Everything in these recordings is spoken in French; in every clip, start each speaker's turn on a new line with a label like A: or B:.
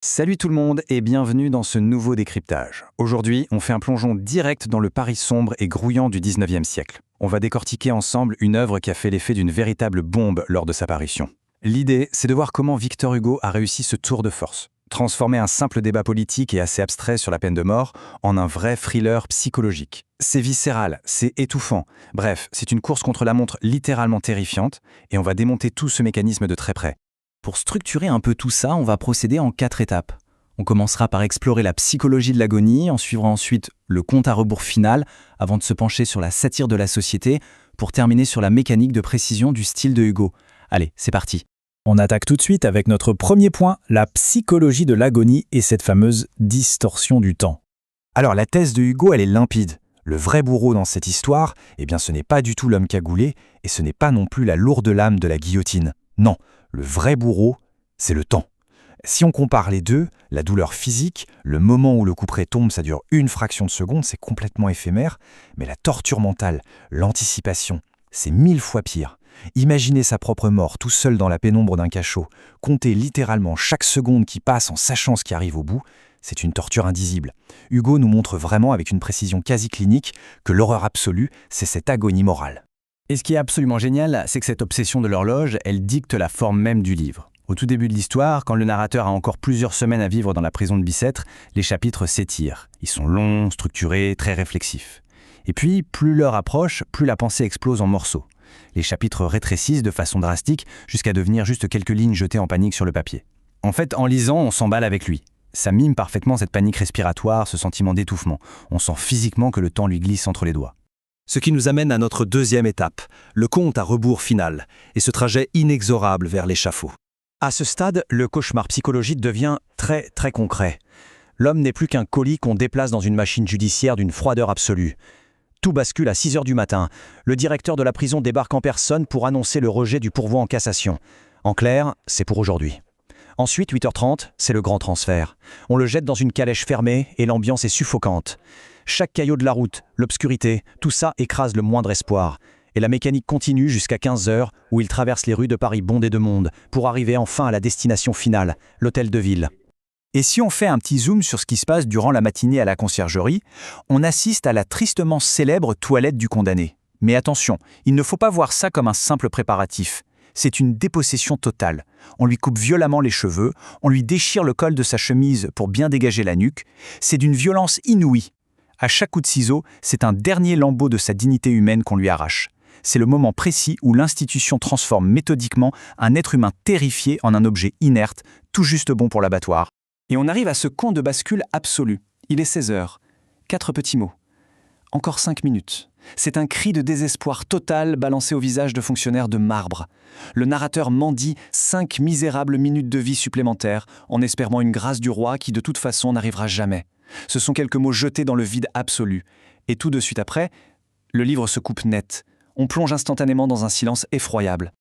A: Salut tout le monde et bienvenue dans ce nouveau décryptage. Aujourd'hui, on fait un plongeon direct dans le Paris sombre et grouillant du 19e siècle. On va décortiquer ensemble une œuvre qui a fait l'effet d'une véritable bombe lors de sa parution. L'idée, c'est de voir comment Victor Hugo a réussi ce tour de force. Transformer un simple débat politique et assez abstrait sur la peine de mort en un vrai thriller psychologique. C'est viscéral, c'est étouffant. Bref, c'est une course contre la montre littéralement terrifiante et on va démonter tout ce mécanisme de très près. Pour structurer un peu tout ça, on va procéder en 4 étapes. On commencera par explorer la psychologie de l'agonie, en suivra ensuite le compte à rebours final, avant de se pencher sur la satire de la société, pour terminer sur la mécanique de précision du style de Hugo. Allez, c'est parti.
B: On attaque tout de suite avec notre premier point, la psychologie de l'agonie et cette fameuse distorsion du temps.
A: Alors la thèse de Hugo, elle est limpide. Le vrai bourreau dans cette histoire, ce n'est pas du tout l'homme cagoulé, et ce n'est pas non plus la lourde lame de la guillotine. Non, le vrai bourreau, c'est le temps. Si on compare les deux, la douleur physique, le moment où le couperet tombe, ça dure une fraction de seconde, c'est complètement éphémère, mais la torture mentale, l'anticipation, c'est 1000 fois pire. Imaginer sa propre mort tout seul dans la pénombre d'un cachot, compter littéralement chaque seconde qui passe en sachant ce qui arrive au bout, c'est une torture indisible. Hugo nous montre vraiment avec une précision quasi clinique que l'horreur absolue, c'est cette agonie morale.
C: Et ce qui est absolument génial, c'est que cette obsession de l'horloge, elle dicte la forme même du livre. Au tout début de l'histoire, quand le narrateur a encore plusieurs semaines à vivre dans la prison de Bicêtre, les chapitres s'étirent. Ils sont longs, structurés, très réflexifs. Et puis, plus l'heure approche, plus la pensée explose en morceaux. Les chapitres rétrécissent de façon drastique jusqu'à devenir juste quelques lignes jetées en panique sur le papier. En fait, en lisant, on s'emballe avec lui. Ça mime parfaitement cette panique respiratoire, ce sentiment d'étouffement. On sent physiquement que le temps lui glisse entre les doigts.
D: Ce qui nous amène à notre deuxième étape, le compte à rebours final, et ce trajet inexorable vers l'échafaud.
A: À ce stade, le cauchemar psychologique devient très concret. L'homme n'est plus qu'un colis qu'on déplace dans une machine judiciaire d'une froideur absolue. Tout bascule à 6 heures du matin. Le directeur de la prison débarque en personne pour annoncer le rejet du pourvoi en cassation. En clair, c'est pour aujourd'hui. Ensuite, 8h30, c'est le grand transfert. On le jette dans une calèche fermée et l'ambiance est suffocante. Chaque caillot de la route, l'obscurité, tout ça écrase le moindre espoir. Et la mécanique continue jusqu'à 15h où il traverse les rues de Paris bondées de monde pour arriver enfin à la destination finale, l'hôtel de ville. Et si on fait un petit zoom sur ce qui se passe durant la matinée à la conciergerie, on assiste à la tristement célèbre toilette du condamné. Mais attention, il ne faut pas voir ça comme un simple préparatif. C'est une dépossession totale. On lui coupe violemment les cheveux, on lui déchire le col de sa chemise pour bien dégager la nuque. C'est d'une violence inouïe. À chaque coup de ciseau, c'est un dernier lambeau de sa dignité humaine qu'on lui arrache. C'est le moment précis où l'institution transforme méthodiquement un être humain terrifié en un objet inerte, tout juste bon pour l'abattoir. Et on arrive à ce con de bascule absolu. Il est 16h. 4 petits mots. Encore 5 minutes. C'est un cri de désespoir total balancé au visage de fonctionnaires de marbre. Le narrateur mendie 5 misérables minutes de vie supplémentaires en espérant une grâce du roi qui de toute façon n'arrivera jamais. Ce sont quelques mots jetés dans le vide absolu. Et tout de suite après, le livre se coupe net. On plonge instantanément dans un silence effroyable.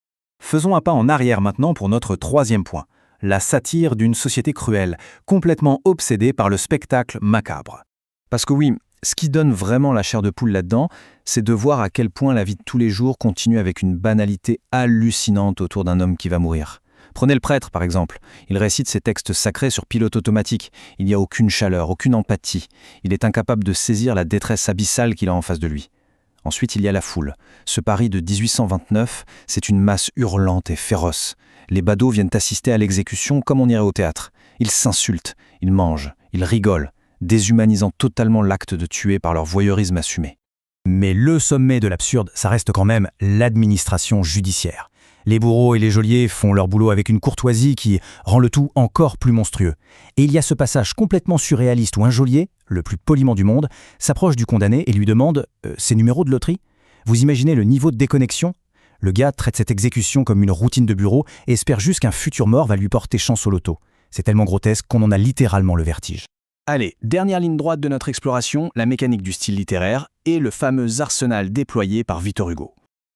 B: Faisons un pas en arrière maintenant pour notre troisième point, la satire d'une société cruelle, complètement obsédée par le spectacle macabre. Parce que oui, ce qui donne vraiment la chair de poule là-dedans, c'est de voir à quel point la vie de tous les jours continue avec une banalité hallucinante autour d'un homme qui va mourir. Prenez le prêtre, par exemple. Il récite ses textes sacrés sur pilote automatique. Il n'y a aucune chaleur, aucune empathie. Il est incapable de saisir la détresse abyssale qu'il a en face de lui. Ensuite, il y a la foule. Ce Paris de 1829, c'est une masse hurlante et féroce. Les badauds viennent assister à l'exécution comme on irait au théâtre. Ils s'insultent, ils mangent, ils rigolent, déshumanisant totalement l'acte de tuer par leur voyeurisme assumé.
C: Mais le sommet de l'absurde, ça reste quand même l'administration judiciaire. Les bourreaux et les geôliers font leur boulot avec une courtoisie qui rend le tout encore plus monstrueux. Et il y a ce passage complètement surréaliste où un geôlier, le plus poliment du monde, s'approche du condamné et lui demande ses numéros de loterie. Vous imaginez le niveau de déconnexion ? Le gars traite cette exécution comme une routine de bureau et espère juste qu'un futur mort va lui porter chance au loto. C'est tellement grotesque qu'on en a littéralement le vertige.
A: Allez, dernière ligne droite de notre exploration, la mécanique du style littéraire et le fameux arsenal déployé par Victor Hugo.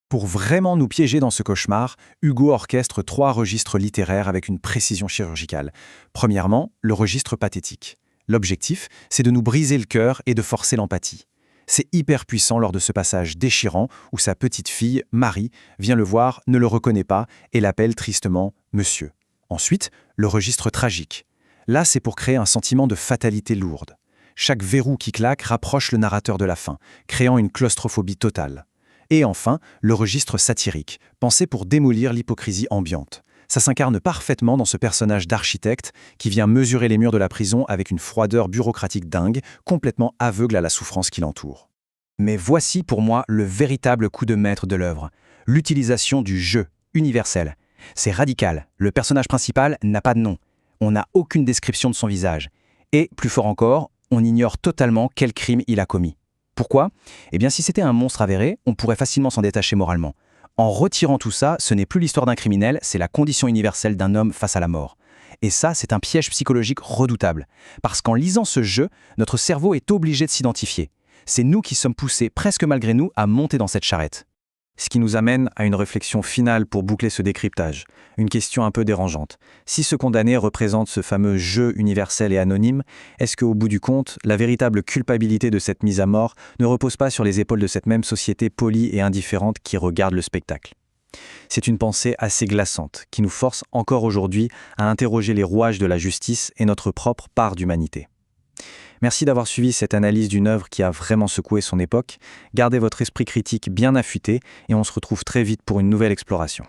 A: Pour vraiment nous piéger dans ce cauchemar, Hugo orchestre 3 registres littéraires avec une précision chirurgicale. Premièrement, le registre pathétique. L'objectif, c'est de nous briser le cœur et de forcer l'empathie. C'est hyper puissant lors de ce passage déchirant où sa petite fille, Marie, vient le voir, ne le reconnaît pas et l'appelle tristement « Monsieur ». Ensuite, le registre tragique.
B: Là, c'est pour créer un sentiment de fatalité lourde. Chaque verrou qui claque rapproche le narrateur de la fin, créant une claustrophobie totale. Et enfin, le registre satirique, pensé pour démolir l'hypocrisie ambiante. Ça s'incarne parfaitement dans ce personnage d'architecte qui vient mesurer les murs de la prison avec une froideur bureaucratique dingue, complètement aveugle à la souffrance qui l'entoure.
A: Mais voici pour moi le véritable coup de maître de l'œuvre, l'utilisation du jeu universel. C'est radical, le personnage principal n'a pas de nom, on n'a aucune description de son visage. Et, plus fort encore, on ignore totalement quel crime il a commis. Pourquoi ? Eh bien, si c'était un monstre avéré, on pourrait facilement s'en détacher moralement. En retirant tout ça, ce n'est plus l'histoire d'un criminel, c'est la condition universelle d'un homme face à la mort. Et ça, c'est un piège psychologique redoutable. Parce qu'en lisant ce jeu, notre cerveau est obligé de s'identifier. C'est nous qui sommes poussés, presque malgré nous, à monter dans cette charrette.
B: Ce qui nous amène à une réflexion finale pour boucler ce décryptage. Une question un peu dérangeante. Si ce condamné représente ce fameux jeu universel et anonyme, est-ce qu'au bout du compte, la véritable culpabilité de cette mise à mort ne repose pas sur les épaules de cette même société polie et indifférente qui regarde le spectacle ? C'est une pensée assez glaçante qui nous force encore aujourd'hui à interroger les rouages de la justice et notre propre part d'humanité. Merci d'avoir suivi cette analyse d'une œuvre qui a vraiment secoué son époque. Gardez votre esprit critique bien affûté et on se retrouve très vite pour une nouvelle exploration.